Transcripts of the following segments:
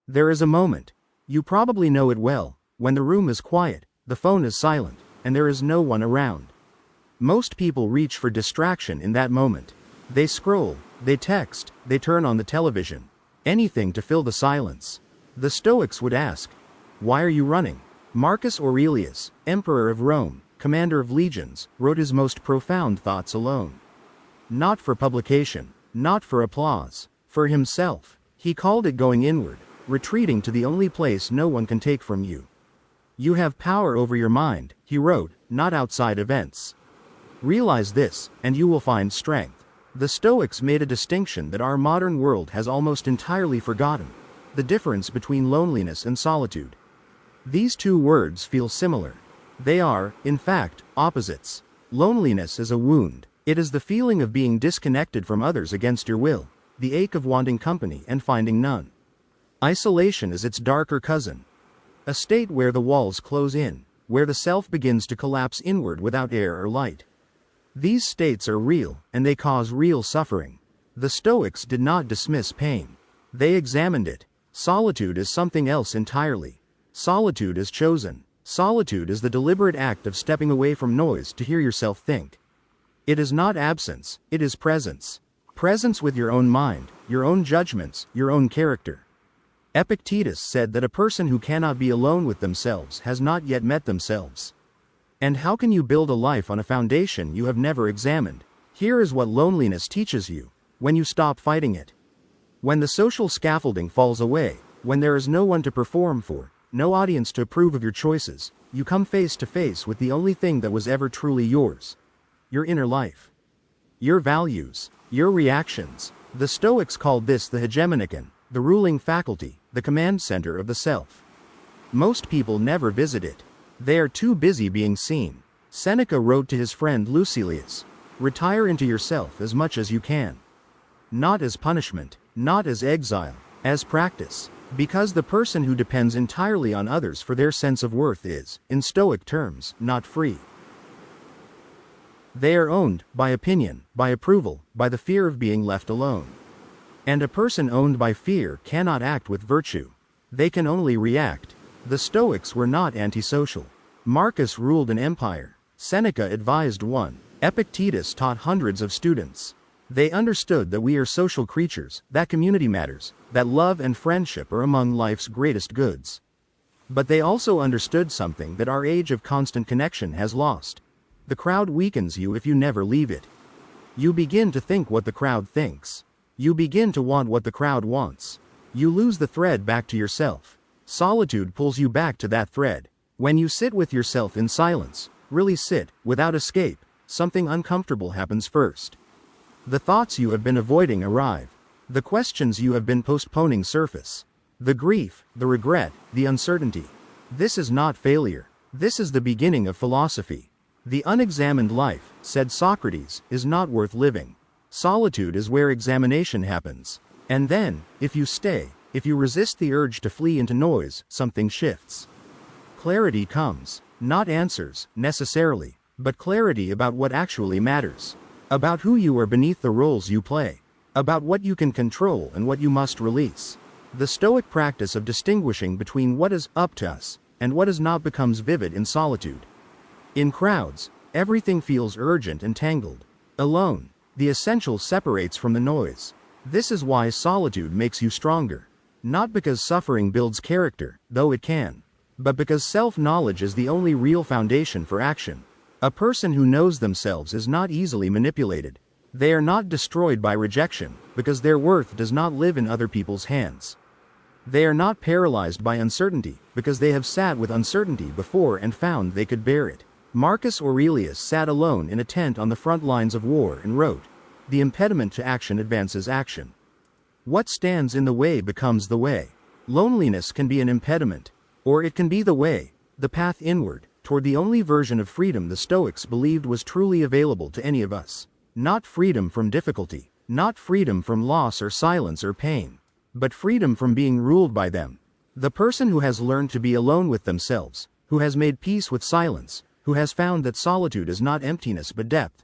There is a moment, you probably know it well, when the room is quiet, the phone is silent, and there is no one around. Most people reach for distraction in that moment. They scroll, they text, they turn on the television. Anything to fill the silence. The Stoics would ask, "Why are you running?" Marcus Aurelius, emperor of Rome, commander of legions, wrote his most profound thoughts alone. Not for publication, not for applause, for himself. He called it going inward, retreating to the only place no one can take from you. You have power over your mind, he wrote, not outside events. Realize this, and you will find strength. The Stoics made a distinction that our modern world has almost entirely forgotten: the difference between loneliness and solitude. These two words feel similar. They are, in fact, opposites. Loneliness is a wound. It is the feeling of being disconnected from others against your will, the ache of wanting company and finding none. Isolation is its darker cousin. A state where the walls close in, where the self begins to collapse inward without air or light. These states are real, and they cause real suffering. The Stoics did not dismiss pain. They examined it. Solitude is something else entirely. Solitude is chosen. Solitude is the deliberate act of stepping away from noise to hear yourself think. It is not absence, it is presence. Presence with your own mind, your own judgments, your own character. Epictetus said that a person who cannot be alone with themselves has not yet met themselves. And how can you build a life on a foundation you have never examined? Here is what loneliness teaches you: when you stop fighting it. When the social scaffolding falls away, when there is no one to perform for, no audience to approve of your choices, you come face to face with the only thing that was ever truly yours: your inner life. Your values, your reactions. The Stoics called this the hegemonikon, the ruling faculty, the command center of the self. Most people never visit it. They are too busy being seen. Seneca wrote to his friend Lucilius, "Retire into yourself as much as you can." Not as punishment, not as exile, as practice. Because the person who depends entirely on others for their sense of worth is, in Stoic terms, not free. They are owned by opinion, by approval, by the fear of being left alone. And a person owned by fear cannot act with virtue. They can only react. The Stoics were not antisocial. Marcus ruled an empire. Seneca advised one. Epictetus taught hundreds of students. They understood that we are social creatures, that community matters, that love and friendship are among life's greatest goods. But they also understood something that our age of constant connection has lost. The crowd weakens you if you never leave it. You begin to think what the crowd thinks. You begin to want what the crowd wants. You lose the thread back to yourself. Solitude pulls you back to that thread. When you sit with yourself in silence, really sit, without escape, something uncomfortable happens first. The thoughts you have been avoiding arrive. The questions you have been postponing surface. The grief, the regret, the uncertainty. This is not failure. This is the beginning of philosophy. The unexamined life, said Socrates, is not worth living. Solitude is where examination happens. And then, if you stay, if you resist the urge to flee into noise, something shifts. Clarity comes. Not answers, necessarily, but clarity about what actually matters. About who you are beneath the roles you play. About what you can control and what you must release. The Stoic practice of distinguishing between what is up to us and what is not becomes vivid in solitude. In crowds, everything feels urgent and tangled. Alone, the essential separates from the noise. This is why solitude makes you stronger. Not because suffering builds character, though it can, but because self-knowledge is the only real foundation for action. A person who knows themselves is not easily manipulated. They are not destroyed by rejection, because their worth does not live in other people's hands. They are not paralyzed by uncertainty, because they have sat with uncertainty before and found they could bear it. Marcus Aurelius sat alone in a tent on the front lines of war and wrote, "The impediment to action advances action. What stands in the way becomes the way." Loneliness can be an impediment, or it can be the way, the path inward, toward the only version of freedom the Stoics believed was truly available to any of us. Not freedom from difficulty, not freedom from loss or silence or pain, but freedom from being ruled by them. The person who has learned to be alone with themselves, who has made peace with silence, who has found that solitude is not emptiness but depth,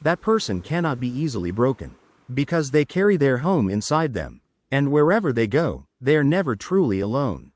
that person cannot be easily broken, because they carry their home inside them, and wherever they go, They are never truly alone.